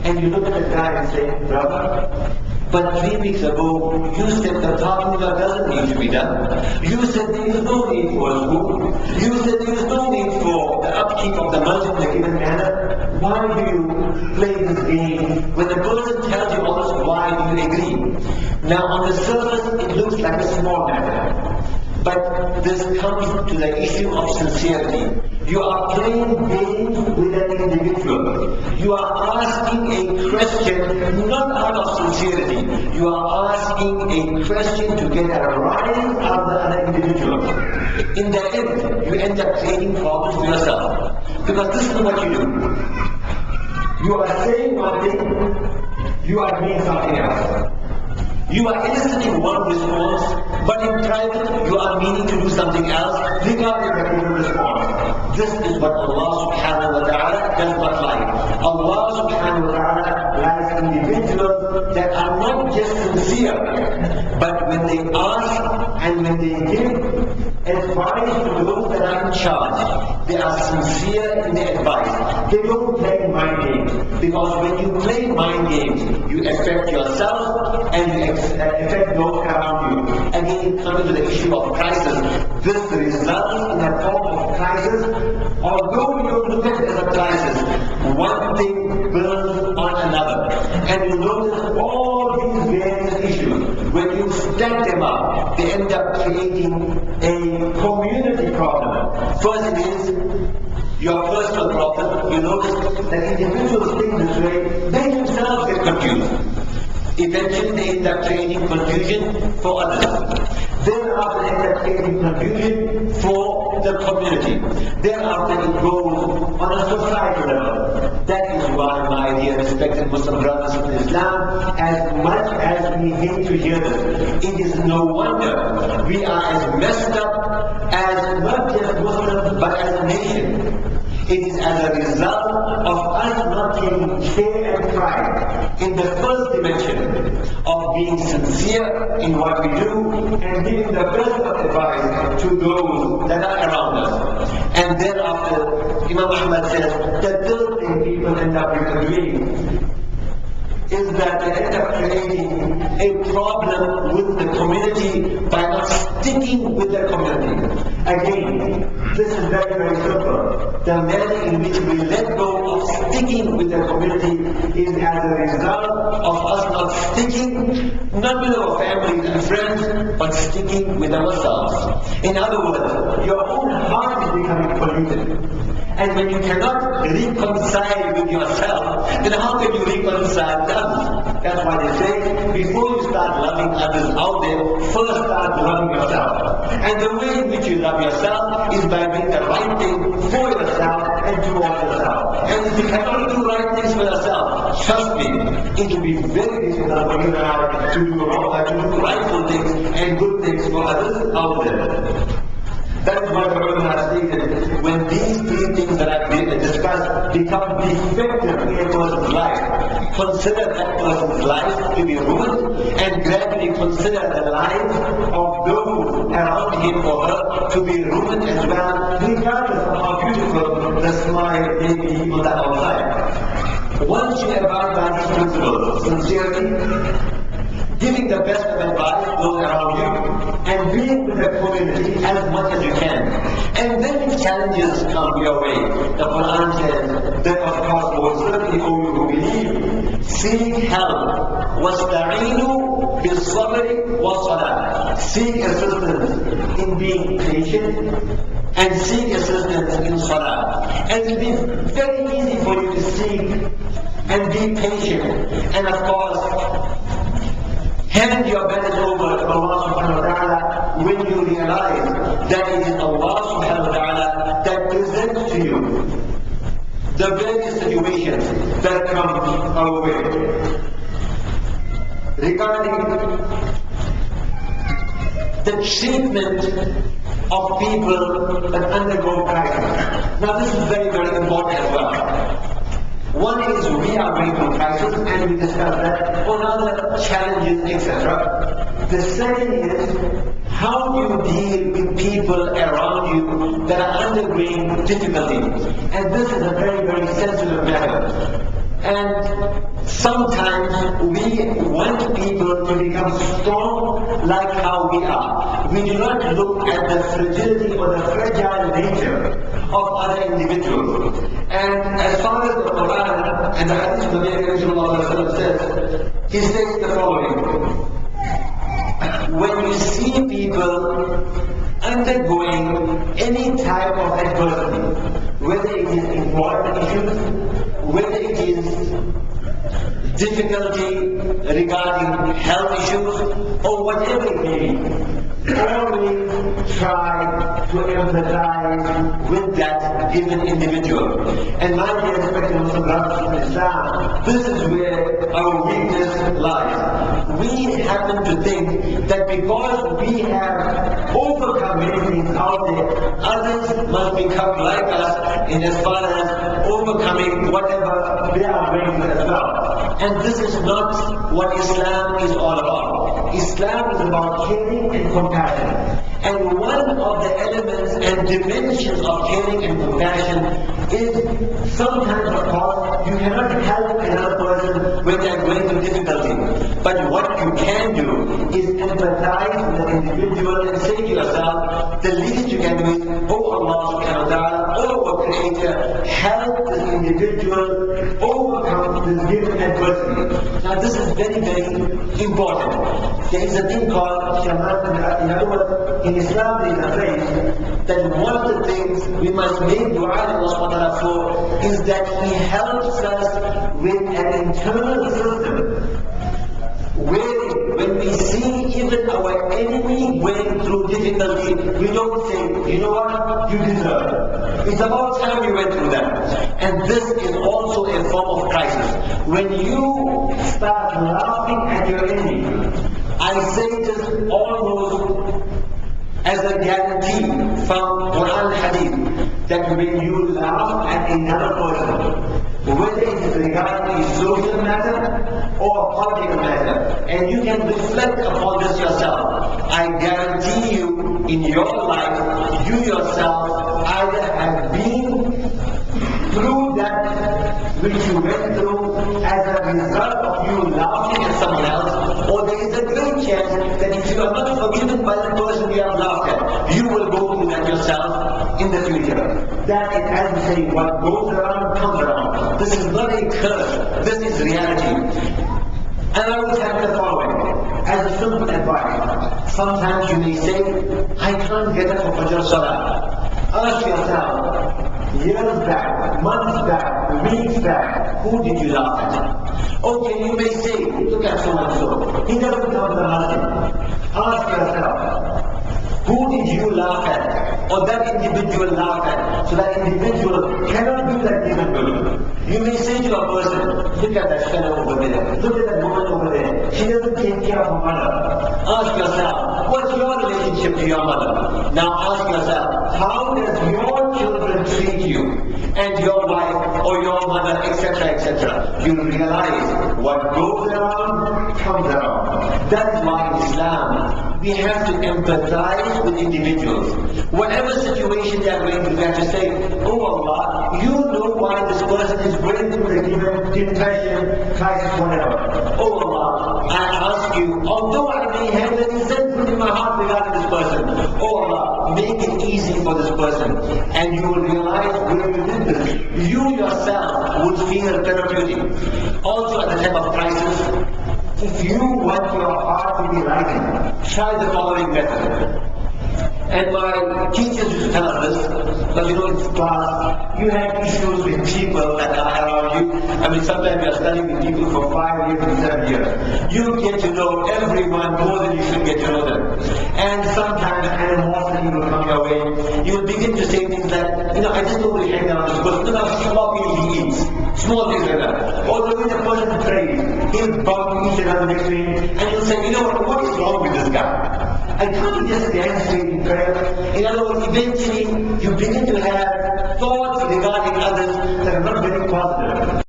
And you look at the guy and say, brother, but 3 weeks ago, you said the parking lot doesn't need to be done. You said there is no need for a school. You said there is no need for the upkeep of the masjid in a given manner. Why do you play this game? When the person tells you all this, why do you agree? Now on the surface, it looks like a small matter. But this comes to the issue of sincerity. You are playing games with an individual. You are asking a question not out of sincerity. You are asking a question to get a rise out of the other individual. In the end, you end up creating problems for yourself. Because this is what you do. You are saying one thing, you are doing something else. You are eliciting one response, but in private you are meaning to do something else, regarding the given response. This is what Allah subhanahu wa ta'ala does not like. Allah subhanahu wa ta'ala likes individuals that are not just sincere, but when they ask and when they give advice to those that are in charge, they are sincere in their advice. They don't play mind games. Because when you play mind games, you affect yourself and you affect those around you. Again, coming to the issue of crisis, this results in a form of crisis. Although you look at it as a crisis, one thing builds on another. And you notice all these various issues, when you stack them up, they end up creating a community problem. First it is your personal problem. You notice that individuals think this way, they themselves get confused. Eventually they end up creating confusion for others. Thereafter they end up creating confusion for the community. Thereafter it goes on a societal level. That is why, my dear respected Muslim brothers in Islam, as much as we hate to hear this, it is no wonder we are as messed up as not just Muslims but as a nation. It is as a result of us not taking care and pride in the first dimension of being sincere in what we do and giving the best of advice to those that are around us. And thereafter, Imam Ahmad says, the third thing people end up doing is that they end up creating a problem with the community by not sticking with the community. Again, this is very, very simple. The manner in which we let go of sticking with the community is as a result of us not sticking, not with our families and friends, but sticking with ourselves. In other words, your own heart is becoming polluted. And when you cannot reconcile with yourself, then how can you reconcile with others? That's why they say, before you start loving others out there, first start loving yourself. And the way in which you love yourself is by doing the right thing for yourself and towards yourself. And if you cannot do right things for yourself, trust me, it will be very difficult for you and I to do rightful things and good things for others out there. That is why the Imam has stated, when these three things that I've discussed become defective in a person's life, consider that person's life to be ruined and gradually consider the lives of those around him or her to be ruined as well, regardless of how beautiful the smile may be on the outside. Once you abide by these principles, sincerity, giving the best of advice to those around you, and being with the community as much as you can. And then if challenges come your way, the Quran says, then of course most certainly all you who believe, seek help. وَاسْتَعِينُوا بِالصَّبْرِ وَالصَّلَاةِ. Seek assistance in being patient and seek assistance in salah. And it will be very easy for you to seek and be patient. And of course, hand your battles over to Allah subhanahu wa ta'ala when you realize that it is Allah subhanahu wa ta'ala that presents to you the various situations that come our way. Regarding the treatment of people that undergo crisis. Now this is very, very important as well. One is we are going through crisis and we discuss that, or other challenges, etc. The second is how do you deal with people around you that are undergoing difficulty. And this is a very, very sensitive matter. And Sometimes we want people to become strong like how we are. We do not look at the fragility or the fragile nature of other individuals. And as far as the Quran and the Hadith of the Prophet says, he says the following: when you see people undergoing any type of adversity, whether it is employment issues, whether it is difficulty regarding health issues, or whatever it may be, always try to empathize with that given individual. And my dear respected Muslim brothers in Islam, this is where our weakness lies. We happen to think that because we have overcome many things out there, others must become like us in as far as overcoming whatever they are going through as well. And this is not what Islam is all about. Islam is about caring and compassion. And one of the elements and dimensions of caring and compassion is sometimes, of course, you cannot help another person when they are going through difficulty. But what you can do is empathize with the individual and say to yourself, the least you can do is, oh Allah subhanahu wa ta'ala, oh our Creator, help this individual overcome this given adversity. Now this is very, very important. There is a thing called shaman. In other words, in Islam there is a phrase that one of the things we must make dua to Allah subhanahu wa ta'ala for is that He helps us with an internal system where when we see even our enemy going through difficulty, we don't say, you know what, you deserve it. It's about time you went through that. And this is also a form of crisis. When you start laughing at your enemy, I say this almost as a guarantee from Quran and Hadith, that when you laugh at another person, whether it is regarding a social matter or a political matter, and you can reflect upon this yourself, I guarantee you, in your life, you yourself either have been through that which you went through as a result of you laughing at someone else, or there is a great chance that if you are not forgiven by the person you have laughed at, you will go through that yourself in the future. That is, as we say, what goes around comes around. This is not a curse, this is reality. And I would have the following, as a simple advice. Sometimes you may say, I can't get up for Fajr Salah. Ask yourself, years back, months back, weeks back, who did you laugh at? Okay, you may say, look at so and so. He doesn't come to the masjid. Ask yourself, who did you laugh at? Or that individual laugh at? So that individual cannot do that given good. You may say to a person, look at that fellow over there. Look at that woman over there. She doesn't take care of her mother. Ask yourself, what's your relationship to your mother? Now ask yourself, how does your children treat you? And your wife or your mother, etc., etc. You realize what goes around comes around. That is why in Islam we have to empathize with individuals. Whatever situation they are going through, we have to say, oh Allah, you know why this person is going through the given depression, crisis, whatever. Oh Allah, I ask you, although I may have the resentment in my heart regarding this person, oh Allah, make it easy for this person. And you will realize when you did this, you yourself would feel therapeutic. Also at the time of crisis, if you want your heart to be rising, try the following method. And my teachers used to tell us this, but you know, in class, you have issues with people that are around you. I mean, sometimes you are studying with people for 5 years and 7 years. You get to know everyone more than you should get to know them. And sometimes animosity will come your way. You will begin to say things like, you know, I just don't really hang around this person. Look how sloppy he eats. Small things like that. Or when a person prays, he'll bump each another next to him, and you'll say, you know what is wrong with this guy? I can't just stand straight in prayer. In other words, eventually you begin to have thoughts regarding others that are not very positive.